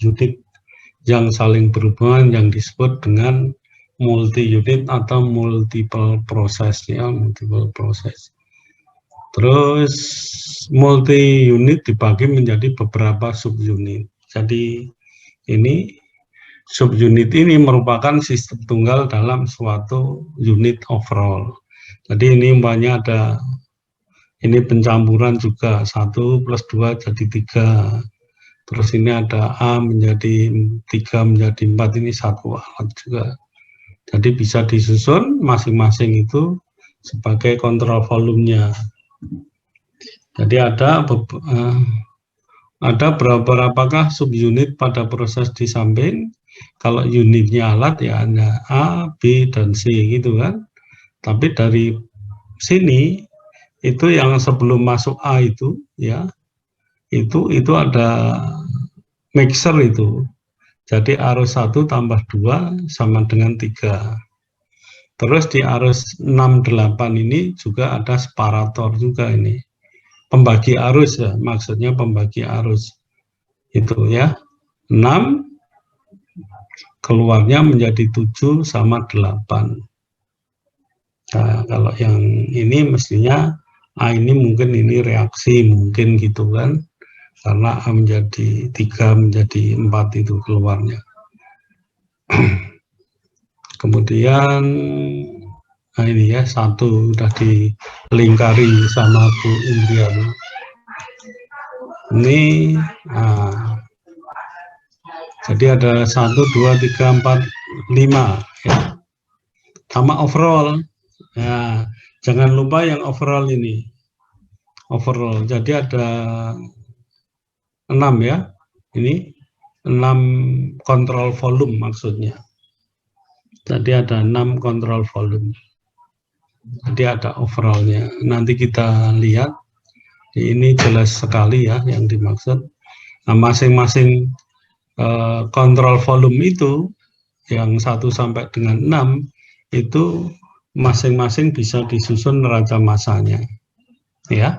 unit yang saling berhubungan yang disebut dengan multi unit atau multiple proses ya, multiple proses. Terus multi unit dibagi menjadi beberapa subunit. Jadi ini subunit ini merupakan sistem tunggal dalam suatu unit overall. Jadi ini umpamanya ada ini pencampuran juga 1 plus 2 jadi 3. Terus ini ada A menjadi 3 menjadi 4, ini satu alat juga. Jadi bisa disusun masing-masing itu sebagai kontrol volumenya. Jadi ada berapakah subunit pada proses di samping. Kalau unitnya alat ya ada A, B, dan C gitu kan. Tapi dari sini itu yang sebelum masuk A itu ya itu ada mixer itu. Jadi arus 1 tambah 2 sama dengan 3. Terus di arus 6-8 ini juga ada separator juga ini. Pembagi arus ya, maksudnya pembagi arus. Itu ya. 6 keluarnya menjadi 7 sama 8. Nah, kalau yang ini mestinya A ini mungkin ini reaksi mungkin gitu kan. Karena A menjadi 3 menjadi 4 itu keluarnya. Kemudian nah ini ya 1 sudah dilingkari sama Bu Indriani. Ini jadi ada 1, 2, 3, 4, 5 ya. Sama overall. Ya, jangan lupa yang overall ini. Overall. Jadi ada 6 ya. Ini 6 kontrol volume maksudnya. Jadi ada 6 kontrol volume. Jadi ada overallnya. Nanti kita lihat. Ini jelas sekali ya yang dimaksud. Nah, masing-masing kontrol volume itu yang 1 sampai dengan 6 itu masing-masing bisa disusun neraca massanya. Ya.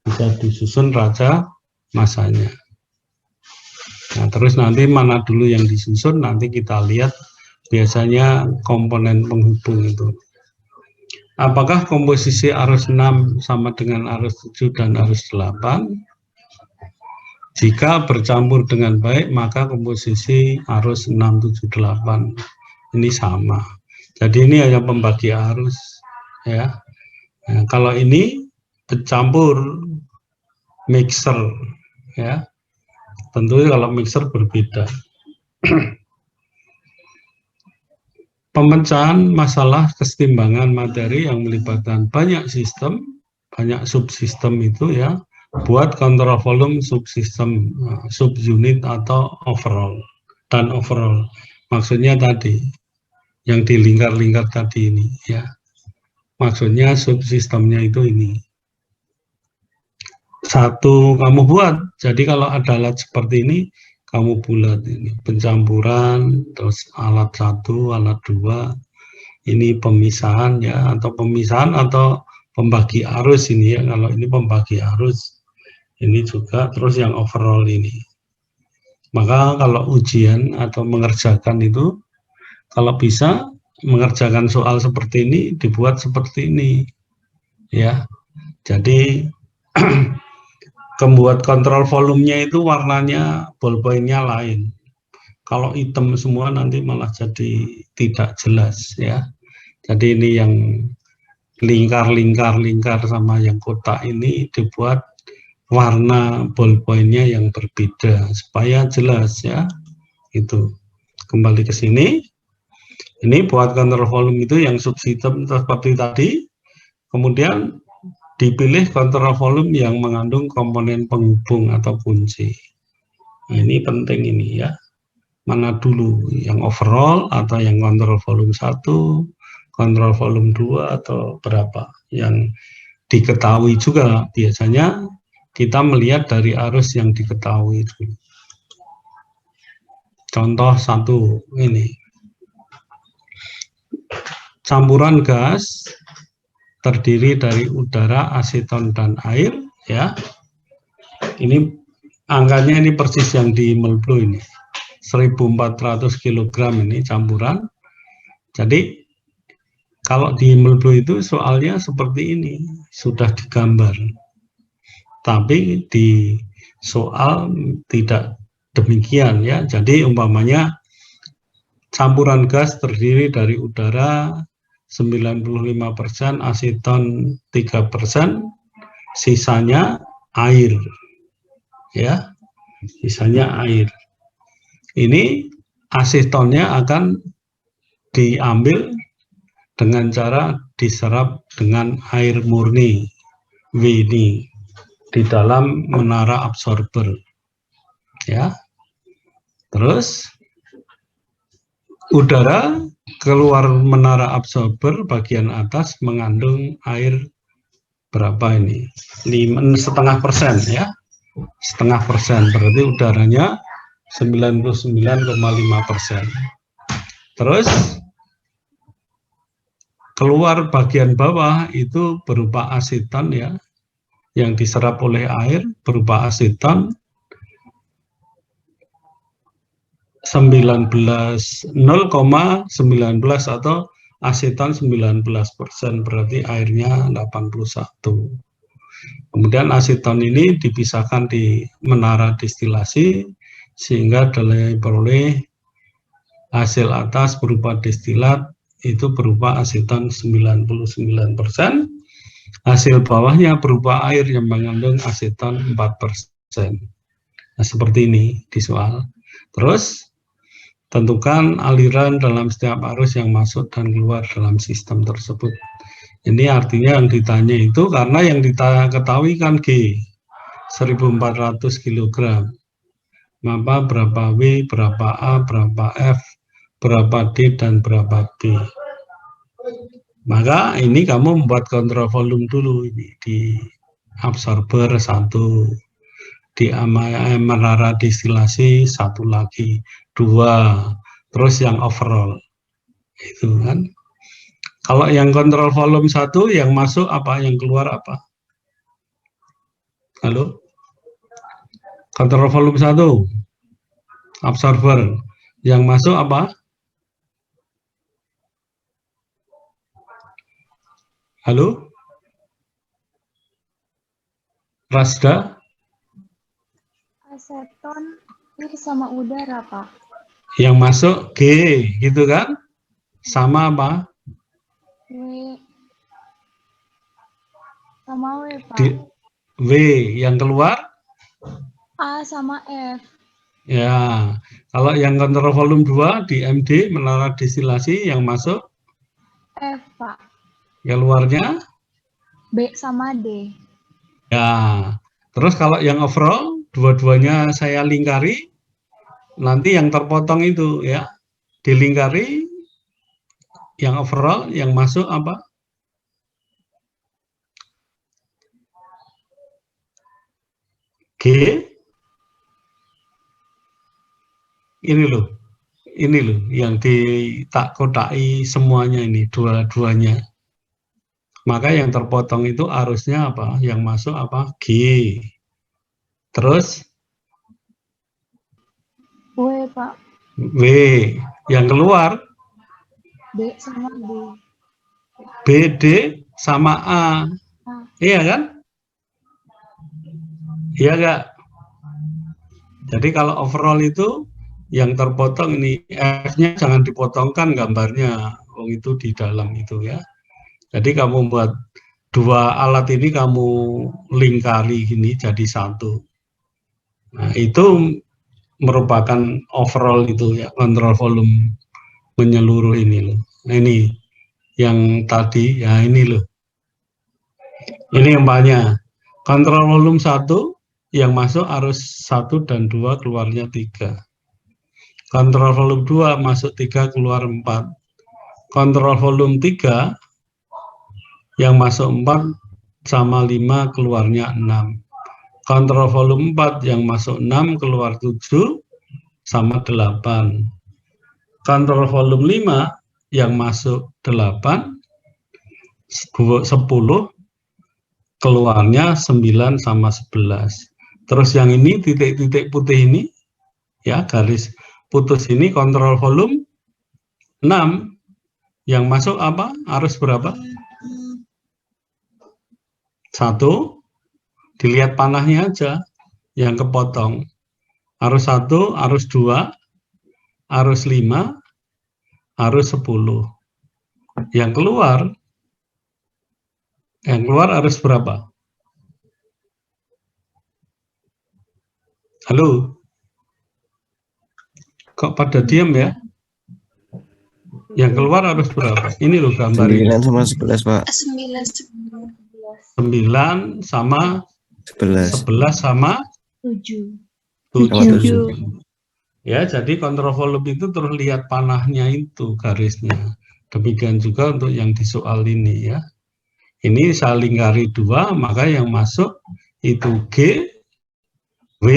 Bisa disusun neraca massanya. Nah, terus nanti mana dulu yang disusun, nanti kita lihat biasanya komponen penghubung itu. Apakah komposisi arus 6 sama dengan arus 7 dan arus 8? Jika bercampur dengan baik, maka komposisi arus 6, 7, 8 ini sama. Jadi ini hanya pembagi arus. Ya. Nah, kalau ini bercampur mixer, ya. Tentu kalau mixer berbeda. Pemecahan masalah kesetimbangan materi yang melibatkan banyak sistem, banyak subsistem itu ya, buat kontrol volume subsistem, subunit atau overall, dan overall. Maksudnya tadi, yang dilingkar-lingkar tadi ini ya. Maksudnya subsistemnya itu ini. 1 kamu buat, jadi kalau ada alat seperti ini, kamu bulat ini pencampuran, terus alat 1, alat 2, ini pemisahan ya, atau pemisahan atau pembagi arus ini ya. Kalau ini pembagi arus, ini juga terus yang overall ini. Maka kalau ujian atau mengerjakan itu, kalau bisa mengerjakan soal seperti ini dibuat seperti ini ya. Jadi membuat kontrol volumenya itu warnanya ballpointnya lain. Kalau hitam semua nanti malah jadi tidak jelas ya. Jadi ini yang lingkar sama yang kotak ini dibuat warna ballpointnya yang berbeda supaya jelas ya. Itu kembali ke sini. Ini buat kontrol volume itu yang subsistem seperti tadi. Kemudian dipilih kontrol volume yang mengandung komponen penghubung atau kunci. Nah, ini penting ini ya. Mana dulu yang overall atau yang kontrol volume 1, kontrol volume 2 atau berapa. Yang diketahui juga biasanya kita melihat dari arus yang diketahui itu. Contoh 1 ini. Campuran gas terdiri dari udara, aseton, dan air ya. Ini angkanya ini persis yang di Melblu ini. 1.400 kg ini campuran. Jadi kalau di Melblu itu soalnya seperti ini, sudah digambar. Tapi di soal tidak demikian ya. Jadi umpamanya campuran gas terdiri dari udara 95%, aseton 3%, sisanya air. Ya. Sisanya air. Ini asetonnya akan diambil dengan cara diserap dengan air murni W ini di dalam menara absorber. Ya. Terus udara keluar menara absorber bagian atas mengandung air berapa ini? 0,5% ya. 0,5%, berarti udaranya 99,5%. Terus keluar bagian bawah itu berupa aseton ya, yang diserap oleh air berupa aseton 0,19 atau aseton 19%, berarti airnya 81. Kemudian aseton ini dipisahkan di menara distilasi sehingga diperoleh hasil atas berupa destilat itu berupa aseton 99%, hasil bawahnya berupa air yang mengandung aseton 4%. Nah, seperti ini di soal. Terus tentukan aliran dalam setiap arus yang masuk dan keluar dalam sistem tersebut. Ini artinya yang ditanya itu karena yang diketahui kan G 1.400 kg. Maka berapa W, berapa A, berapa F, berapa D, dan berapa B. Maka ini kamu membuat kontrol volume dulu ini di absorber 1, di menara distilasi 1 lagi, 2, terus yang overall. Itu kan. Kalau yang kontrol volume 1 yang masuk apa, yang keluar apa? Halo? Kontrol volume 1 absorber, yang masuk apa? Halo? Rasda? Aseton ini sama udara, Pak. Yang masuk G, gitu kan? Sama apa? W sama W, Pak. W, yang keluar? A sama F. Ya, kalau yang kontrol volume 2 di MD, menara distilasi, yang masuk? F, Pak. Yang luarnya? B sama D. Ya, terus kalau yang overall, dua-duanya saya lingkari, nanti yang terpotong itu ya, dilingkari, yang overall, yang masuk apa? G. Ini loh yang dikodai semuanya ini, dua-duanya. Maka yang terpotong itu arusnya apa? Yang masuk apa? G. Terus? W, Pak. W. Yang keluar? B sama D. B, D, sama A. Iya kan? Iya enggak? Jadi kalau overall itu yang terpotong ini F-nya jangan dipotongkan gambarnya. Oh, itu di dalam itu ya. Jadi kamu buat dua alat ini kamu lingkari ini jadi satu. Nah, itu merupakan overall itu ya, kontrol volume menyeluruh ini loh. Nah, ini yang tadi ya ini loh. Ini umpamanya kontrol volume 1 yang masuk arus 1 dan 2 keluarnya 3. Kontrol volume 2 masuk 3 keluar 4. Kontrol volume 3 yang masuk 4 sama 5 keluarnya 6. Kontrol volume 4 yang masuk 6 keluar 7 sama 8. Kontrol volume 5 yang masuk 8 10 keluarnya 9 sama 11. Terus yang ini titik-titik putih ini, ya garis putus ini kontrol volume 6. Yang masuk apa? Arus berapa? 1. Dilihat panahnya aja yang kepotong. Arus 1, arus 2, arus 5, arus 10. Yang keluar arus berapa? Halo? Kok pada diam ya? Yang keluar arus berapa? Ini loh gambar 9 sama 11, Pak. 9 sama 11 sama 7. 7. Ya, jadi kontrol volume itu terus lihat panahnya itu garisnya. Demikian juga untuk yang di soal ini ya. Ini saya lingkari 2, maka yang masuk itu G, W,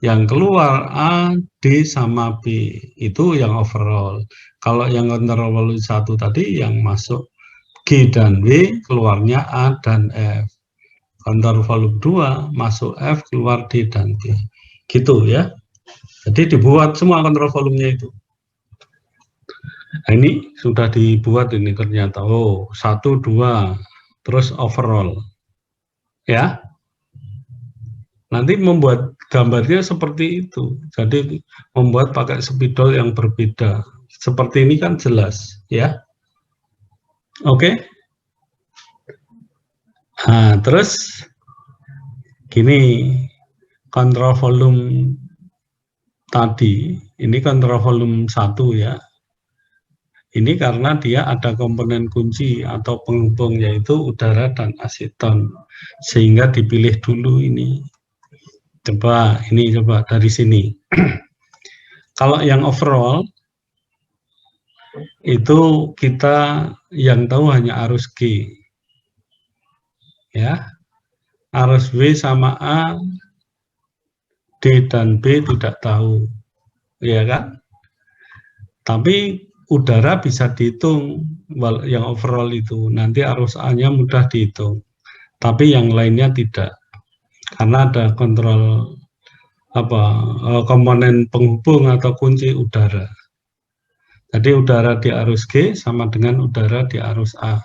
yang keluar A, D, sama B. Itu yang overall. Kalau yang kontrol volume 1 tadi yang masuk G dan W, keluarnya A dan F. Kontrol volume 2 masuk F, keluar D dan B. Gitu ya. Jadi dibuat semua kontrol volumenya itu. Nah, ini sudah dibuat ini ternyata. Oh, 1, 2, terus overall. Ya. Nanti membuat gambarnya seperti itu. Jadi membuat pakai spidol yang berbeda. Seperti ini kan jelas, ya. Oke. Nah, terus gini, kontrol volume tadi, ini kontrol volume 1 ya. Ini karena dia ada komponen kunci atau penghubung yaitu udara dan aseton. Sehingga dipilih dulu ini. Coba dari sini. Kalau yang overall itu kita yang tahu hanya arus G. Ya. Arus W sama A, D dan B tidak tahu. Ya kan? Tapi udara bisa dihitung yang overall itu. Nanti arus A-nya mudah dihitung. Tapi yang lainnya tidak. Karena ada kontrol komponen penghubung atau kunci udara. Jadi udara di arus G sama dengan udara di arus A.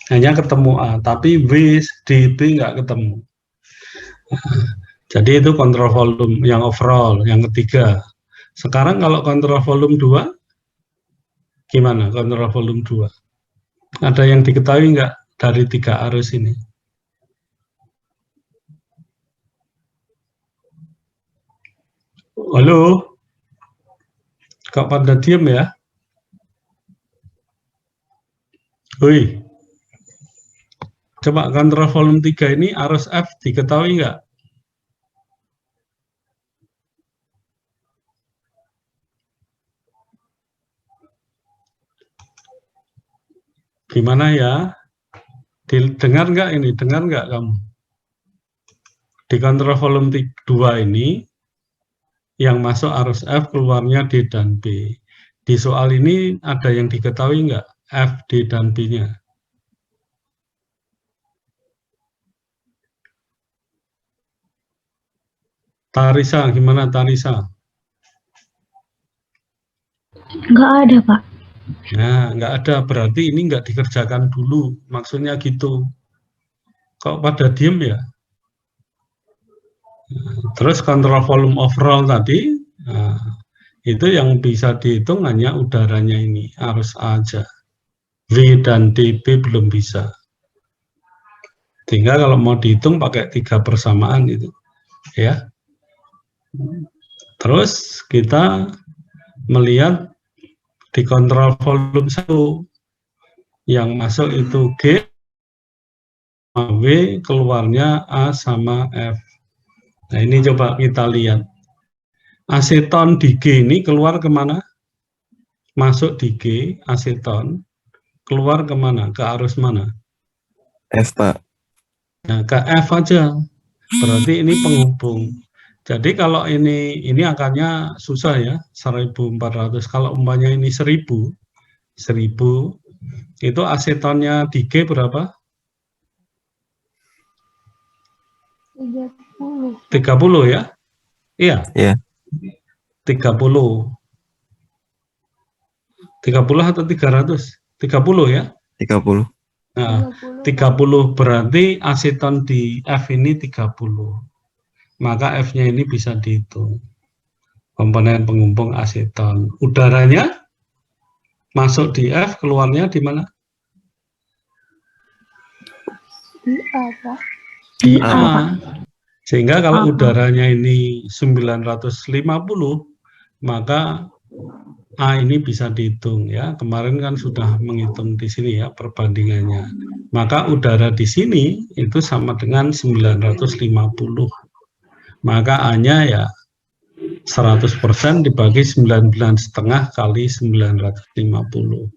Hanya ketemu A, tapi W, D, B nggak ketemu. Jadi itu kontrol volume yang overall, yang ketiga. Sekarang kalau kontrol volume 2, gimana kontrol volume 2? Ada yang diketahui nggak dari 3 arus ini? Halo? Kok pada diem ya? Woi. Coba kontrol volume 3 ini arus F diketahui nggak? Gimana ya? Dengar nggak ini? Dengar nggak kamu? Di kontrol volume 2 ini, yang masuk arus F, keluarnya D dan B. Di soal ini ada yang diketahui nggak? F, D, dan B-nya? Tarisa, gimana Tarisa? Nggak ada, Pak. Nah, nggak ada, berarti ini nggak dikerjakan dulu. Maksudnya gitu. Kok pada diem ya? Terus kontrol volume overall tadi, nah, itu yang bisa dihitung hanya udaranya ini, arus A aja. W dan DB belum bisa. Tinggal kalau mau dihitung pakai 3 persamaan itu. Ya. Terus kita melihat di kontrol volume 1 yang masuk itu G, W, keluarnya A sama F. Nah ini coba kita lihat. Aseton di G ini keluar kemana? Masuk di G, aseton. Keluar kemana? Ke arus mana? F, Pak. Nah, ke F aja. Berarti ini penghubung. Jadi kalau ini angkanya susah ya, 1400. Kalau umpamanya ini 1000, itu asetonnya di G berapa? 3,5. 30 ya? Iya, Iya. 30. 30 atau 300? 30 ya? 30. Nah, 30 berarti aseton di F ini 30. Maka F-nya ini bisa dihitung. Komponen pengumpul aseton. Udaranya masuk di F, keluarnya di mana? Di apa? Di A, A. Sehingga kalau A. udaranya ini 950, maka A ini bisa dihitung ya. Kemarin kan sudah menghitung di sini ya perbandingannya. Maka udara di sini itu sama dengan 950. Maka A-nya ya 100% dibagi 19,5 kali 950.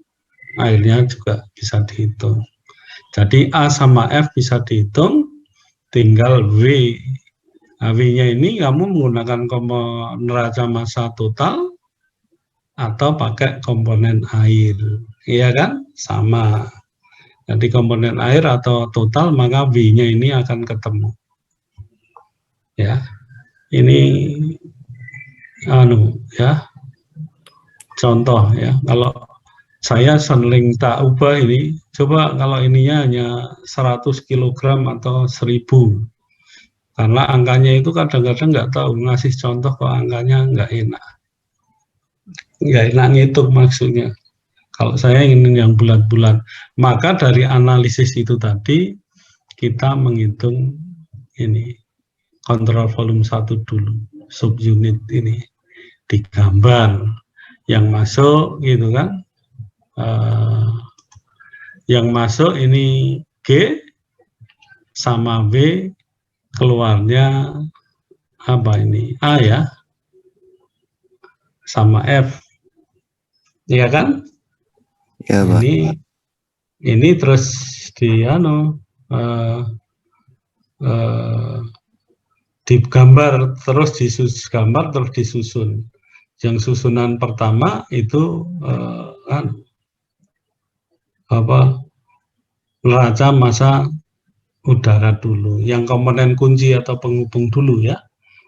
Akhirnya juga bisa dihitung. Jadi A sama F bisa dihitung, tinggal W. Nah, W-nya ini kamu menggunakan neraca massa total atau pakai komponen air. Iya kan? Sama. Jadi komponen air atau total, maka W-nya ini akan ketemu. Ya. Ini ya. Contoh ya, kalau saya sering tak ubah ini, coba kalau ininya hanya 100 kg atau 1000. Karena angkanya itu kadang-kadang nggak tahu, ngasih contoh kok angkanya nggak enak. Nggak enak ngitung maksudnya. Kalau saya ingin yang bulat-bulat, maka dari analisis itu tadi, kita menghitung ini, kontrol volume 1 dulu, subunit ini, digambar. Yang masuk gitu kan, yang masuk ini G sama B, keluarnya apa ini, A ya, sama F, iya kan? ya Pak. Ini terus digambar terus gambar terus disusun. Yang susunan pertama itu neraca massa udara dulu. Yang komponen kunci atau penghubung dulu ya.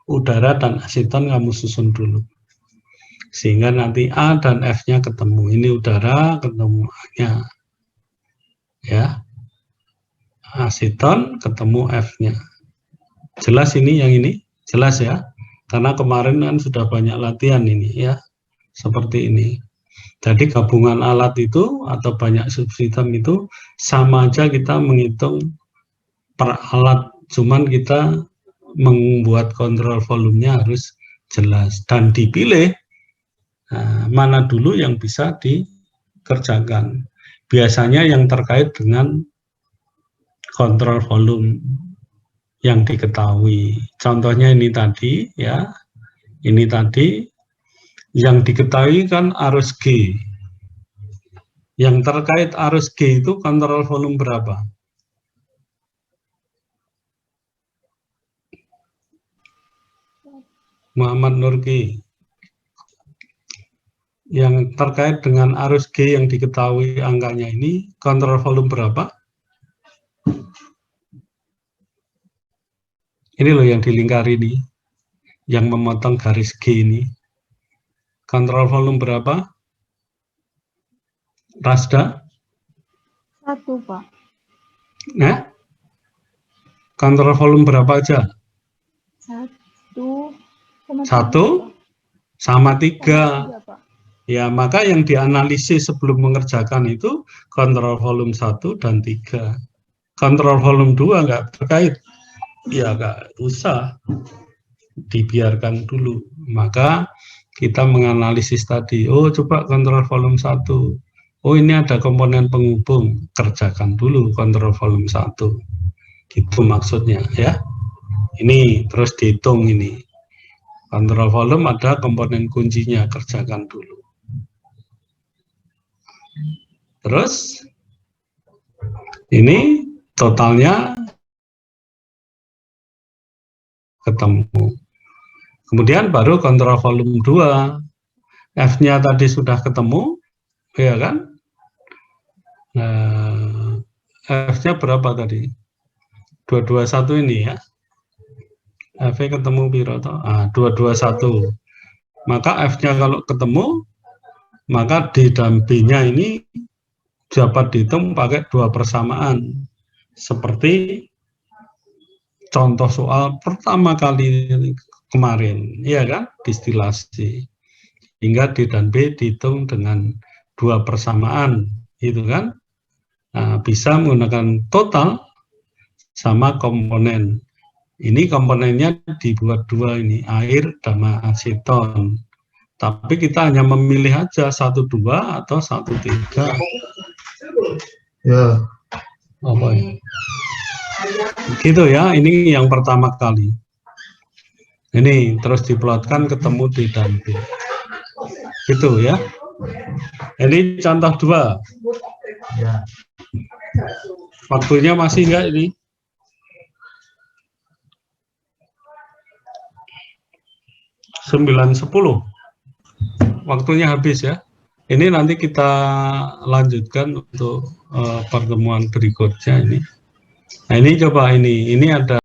Udara dan aseton kamu susun dulu. Sehingga nanti A dan F-nya ketemu. Ini udara ketemu A-nya. Ya. Aseton ketemu F-nya. Jelas ini yang ini? Jelas ya? Karena kemarin kan sudah banyak latihan ini ya. Seperti ini. Jadi gabungan alat itu atau banyak subsistem itu sama aja kita menghitung per alat. Cuman kita membuat kontrol volumenya harus jelas. Dan dipilih mana dulu yang bisa dikerjakan. Biasanya yang terkait dengan kontrol volume yang diketahui. Contohnya ini tadi ya. Ini tadi yang diketahui kan arus G. Yang terkait arus G itu kontrol volume berapa? Muhammad Nurki. Yang terkait dengan arus G yang diketahui angkanya ini kontrol volume berapa? Ini loh yang dilingkari ini, yang memotong garis G ini. Kontrol volume berapa? Rasda? 1, Pak. Nah, kontrol volume berapa aja? 1 sama 3. 3, Pak. Ya, maka yang dianalisis sebelum mengerjakan itu kontrol volume 1 dan 3. Kontrol volume 2 nggak terkait. Ya, nggak usah. Dibiarkan dulu. Maka kita menganalisis tadi. Oh, coba kontrol volume 1. Oh, ini ada komponen penghubung. Kerjakan dulu kontrol volume 1. Gitu maksudnya ya. Ini terus dihitung ini. Kontrol volume ada komponen kuncinya. Kerjakan dulu. Terus ini totalnya ketemu. Kemudian baru kontrol volume 2. F-nya tadi sudah ketemu, ya kan? Nah, F-nya berapa tadi? 221 ini ya. F ketemu piro toh? 221. Maka F-nya kalau ketemu, maka D dan B-nya ini dapat dihitung pakai dua persamaan. Seperti contoh soal pertama kali kemarin, ya kan, distilasi. Hingga D dan B dihitung dengan dua persamaan, gitu kan. Nah, bisa menggunakan total sama komponen. Ini komponennya dibuat dua ini, air sama aseton. Tapi kita hanya memilih aja 1, 2 atau 1, 3. Ya. Apa ya? Gitu ya, ini yang pertama kali. Ini terus diplotkan ketemu D dan B. Gitu ya. Ini contoh 2. Ya. Waktunya masih enggak ini? Sembilan 10. Waktunya habis ya. Ini nanti kita lanjutkan untuk pertemuan berikutnya ini. Nah, ini coba ini ada